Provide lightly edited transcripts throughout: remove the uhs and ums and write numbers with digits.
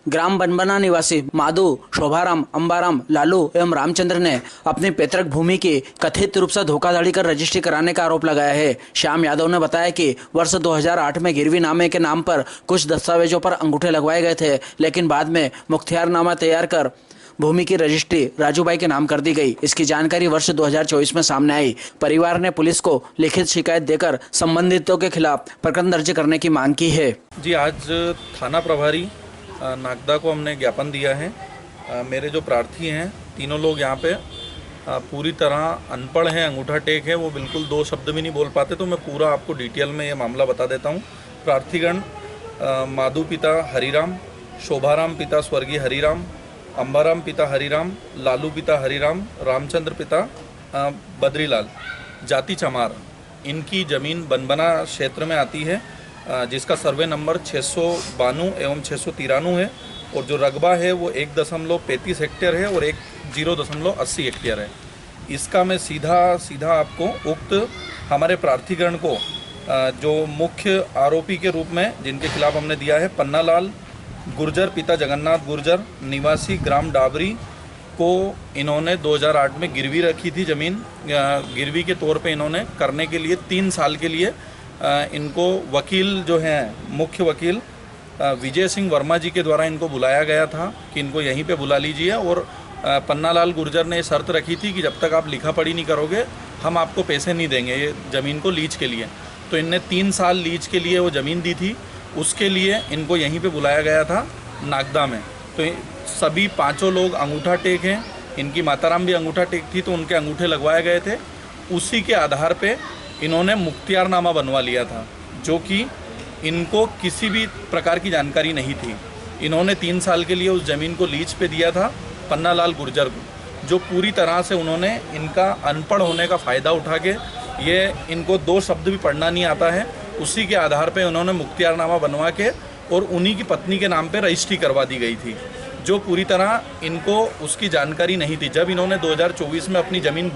ग्राम बनबना निवासी माधु, शोभाराम, अंबाराम, लालू एवं रामचंद्र ने अपनी पैतृक भूमि की कथित रूप से धोखाधड़ी कर रजिस्ट्री कराने का आरोप लगाया है। श्याम यादव ने बताया कि वर्ष 2008 में गिरवी नामे के नाम पर कुछ दस्तावेजों पर अंगूठे लगवाए गए थे, लेकिन बाद में मुख्तियारनामा तैयार कर भूमि की रजिस्ट्री राजूभाई के नाम कर दी गई। इसकी जानकारी वर्ष 2024 में सामने आई। परिवार ने पुलिस को लिखित शिकायत देकर संबंधितों के खिलाफ प्रकरण दर्ज करने की मांग की है। जी, आज थाना प्रभारी नागदा को हमने ज्ञापन दिया है। मेरे जो प्रार्थी हैं तीनों लोग यहाँ पे पूरी तरह अनपढ़ हैं, अंगूठा टेक है, वो बिल्कुल दो शब्द भी नहीं बोल पाते। तो मैं पूरा आपको डिटेल में ये मामला बता देता हूँ। प्रार्थीगण माधु पिता हरिराम, शोभाराम पिता स्वर्गीय हरिराम, अंबाराम पिता हरिराम, लालू पिता हरिराम, रामचंद्र पिता बद्रीलाल, जाति चमार। इनकी ज़मीन बनबना क्षेत्र में आती है, जिसका सर्वे नंबर 692 एवं 693 है, और जो रकबा है वो 1.35 हेक्टेयर है और 0.80 हेक्टेयर है। इसका मैं सीधा आपको उक्त हमारे प्रार्थीगण को जो मुख्य आरोपी के रूप में जिनके खिलाफ हमने दिया है, पन्नालाल गुर्जर पिता जगन्नाथ गुर्जर निवासी ग्राम डाबरी को इन्होंने 2008 में गिरवी रखी थी ज़मीन। गिरवी के तौर पे इन्होंने करने के लिए 3 साल के लिए इनको वकील जो हैं मुख्य वकील विजय सिंह वर्मा जी के द्वारा इनको बुलाया गया था कि इनको यहीं पे बुला लीजिए, और पन्नालाल गुर्जर ने शर्त रखी थी कि जब तक आप लिखा पढ़ी नहीं करोगे हम आपको पैसे नहीं देंगे ये ज़मीन को लीज के लिए। तो इनने 3 साल लीज के लिए वो ज़मीन दी थी, उसके लिए इनको यहीं पे बुलाया गया था नागदा में। तो सभी 5 लोग अंगूठा टेक हैं, इनकी माताराम भी अंगूठा टेक थी, तो उनके अंगूठे लगवाए गए थे। उसी के आधार पे इन्होंने मुख्तियारनामा बनवा लिया था, जो कि इनको किसी भी प्रकार की जानकारी नहीं थी। इन्होंने 3 साल के लिए उस ज़मीन को लीज पे दिया था पन्नालाल गुर्जर को, जो पूरी तरह से उन्होंने इनका अनपढ़ होने का फ़ायदा उठा के, ये इनको 2 शब्द भी पढ़ना नहीं आता है, उसी के आधार पे उन्होंने मुख्तियारनामा बनवा के और उन्हीं की पत्नी के नाम पे रजिस्ट्री करवा दी गई थी, जो पूरी तरह इनको उसकी जानकारी नहीं थी। जब इन्होंने 2024 में अपनी ज़मीन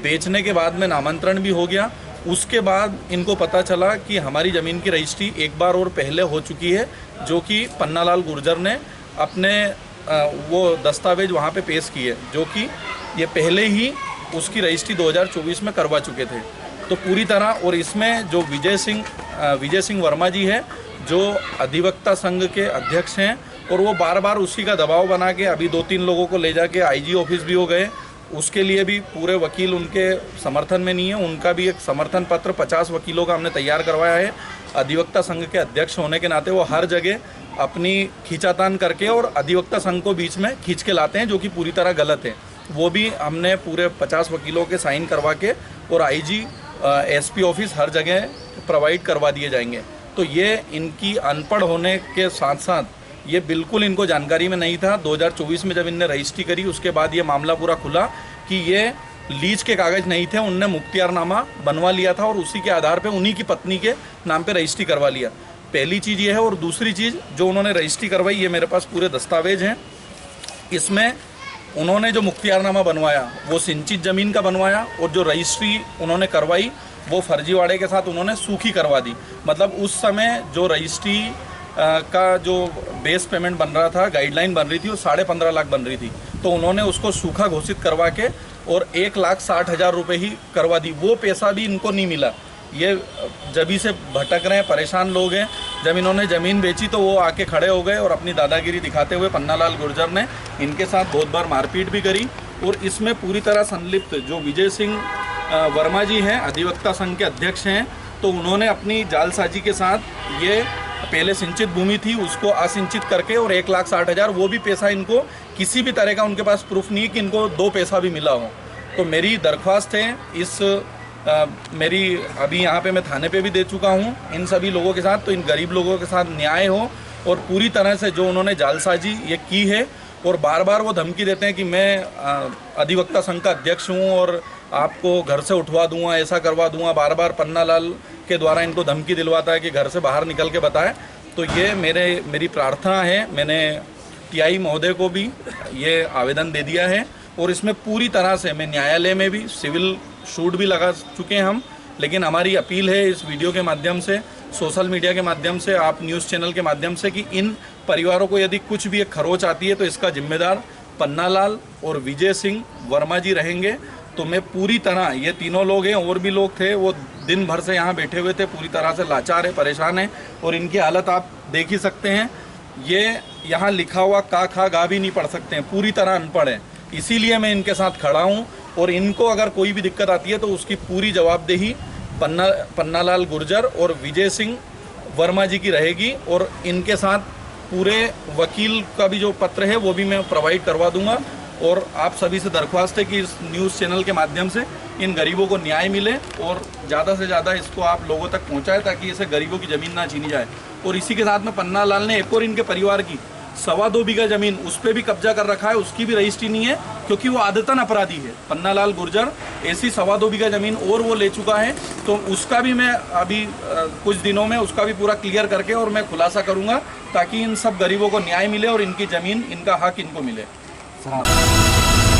बेचने के बाद में नामांतरण भी हो गया, उसके बाद इनको पता चला कि हमारी ज़मीन की रजिस्ट्री एक बार और पहले हो चुकी है, जो कि पन्नालाल गुर्जर ने अपने वो दस्तावेज वहाँ पे पेश किए, जो कि ये पहले ही उसकी रजिस्ट्री 2024 में करवा चुके थे। तो पूरी तरह, और इसमें जो विजय सिंह वर्मा जी है जो अधिवक्ता संघ के अध्यक्ष हैं, और वो बार बार उसी का दबाव बना के अभी 2-3 लोगों को ले जाके आईजी ऑफिस भी हो गए। उसके लिए भी पूरे वकील उनके समर्थन में नहीं है। उनका भी एक समर्थन पत्र 50 वकीलों का हमने तैयार करवाया है। अधिवक्ता संघ के अध्यक्ष होने के नाते वो हर जगह अपनी खींचातान करके और अधिवक्ता संघ को बीच में खींच के लाते हैं, जो कि पूरी तरह गलत है। वो भी हमने पूरे 50 वकीलों के साइन करवा के और आईजी एसपी ऑफिस हर जगह प्रोवाइड करवा दिए जाएंगे। तो ये इनकी अनपढ़ होने के साथ साथ ये बिल्कुल इनको जानकारी में नहीं था। 2024 में जब इनने रजिस्ट्री करी, उसके बाद ये मामला पूरा खुला कि ये लीज के कागज़ नहीं थे, उनने मुख्तियारनामा बनवा लिया था और उसी के आधार पे उन्हीं की पत्नी के नाम पे रजिस्ट्री करवा लिया। पहली चीज़ ये है। और दूसरी चीज़ जो उन्होंने रजिस्ट्री करवाई, ये मेरे पास पूरे दस्तावेज हैं। इसमें उन्होंने जो मुख्तियारनामा बनवाया वो सिंचित ज़मीन का बनवाया, और जो रजिस्ट्री उन्होंने करवाई वो फर्जीवाड़े के साथ उन्होंने सूखी करवा दी। मतलब उस समय जो रजिस्ट्री का जो बेस पेमेंट बन रहा था, गाइडलाइन बन रही थी, वो 15.5 लाख बन रही थी, तो उन्होंने उसको सूखा घोषित करवा के और 1,60,000 रुपये ही करवा दी। वो पैसा भी इनको नहीं मिला। ये जभी से भटक रहे हैं, परेशान लोग हैं। जब इन्होंने ज़मीन बेची तो वो आके खड़े हो गए और अपनी दादागिरी दिखाते हुए पन्नालाल गुर्जर ने इनके साथ बहुत बार मारपीट भी करी। और इसमें पूरी तरह संलिप्त जो विजय सिंह वर्मा जी हैं, अधिवक्ता संघ के अध्यक्ष हैं, तो उन्होंने अपनी जालसाजी के साथ ये पहले सिंचित भूमि थी उसको असिंचित करके और 1,60,000, वो भी पैसा इनको किसी भी तरह का उनके पास प्रूफ नहीं है कि इनको 2 पैसा भी मिला हो। तो मेरी दरख्वास्त है मेरी अभी यहाँ पे मैं थाने पे भी दे चुका हूँ इन सभी लोगों के साथ, तो इन गरीब लोगों के साथ न्याय हो और पूरी तरह से जो उन्होंने जालसाजी ये की है, और बार बार वो धमकी देते हैं कि मैं अधिवक्ता संघ का अध्यक्ष हूँ और आपको घर से उठवा दूंगा, ऐसा करवा दूंगा। बार बार पन्नालाल के द्वारा इनको धमकी दिलवाता है कि घर से बाहर निकल के बताएं। तो ये मेरी प्रार्थना है। मैंने टीआई महोदय को भी ये आवेदन दे दिया है, और इसमें पूरी तरह से मैं न्यायालय में भी सिविल शूट भी लगा चुके हैं हम। लेकिन हमारी अपील है इस वीडियो के माध्यम से, सोशल मीडिया के माध्यम से, आप न्यूज़ चैनल के माध्यम से, कि इन परिवारों को यदि कुछ भी एक खरोच आती है तो इसका जिम्मेदार पन्नालाल और विजय सिंह वर्मा जी रहेंगे। तो मैं पूरी तरह, ये तीनों लोग हैं, और भी लोग थे, वो दिन भर से यहाँ बैठे हुए थे, पूरी तरह से लाचार है, परेशान है, और इनकी हालत आप देख ही सकते हैं। ये यहाँ लिखा हुआ का खा गा भी नहीं पढ़ सकते हैं, पूरी तरह अनपढ़ है। इसीलिए मैं इनके साथ खड़ा हूँ, और इनको अगर कोई भी दिक्कत आती है तो उसकी पूरी जवाबदेही पन्नालाल गुर्जर और विजय सिंह वर्मा जी की रहेगी। और इनके साथ पूरे वकील का भी जो पत्र है वो भी मैं प्रोवाइड करवा दूंगा। और आप सभी से दरख्वास्त है कि इस न्यूज़ चैनल के माध्यम से इन गरीबों को न्याय मिले और ज़्यादा से ज़्यादा इसको आप लोगों तक पहुंचाएं, ताकि इसे गरीबों की ज़मीन ना छीनी जाए। और इसी के साथ में पन्नालाल ने एक और इनके परिवार की 2.25 बीघा ज़मीन उस पर भी कब्जा कर रखा है, उसकी भी रजिस्ट्री नहीं है, क्योंकि वो आदतन अपराधी है। पन्नालाल गुर्जर ऐसी 2.25 बीघा ज़मीन और वो ले चुका है, तो उसका भी मैं अभी कुछ दिनों में उसका भी पूरा क्लियर करके और मैं खुलासा करूँगा, ताकि इन सब गरीबों को न्याय मिले और इनकी ज़मीन, इनका हक इनको मिले।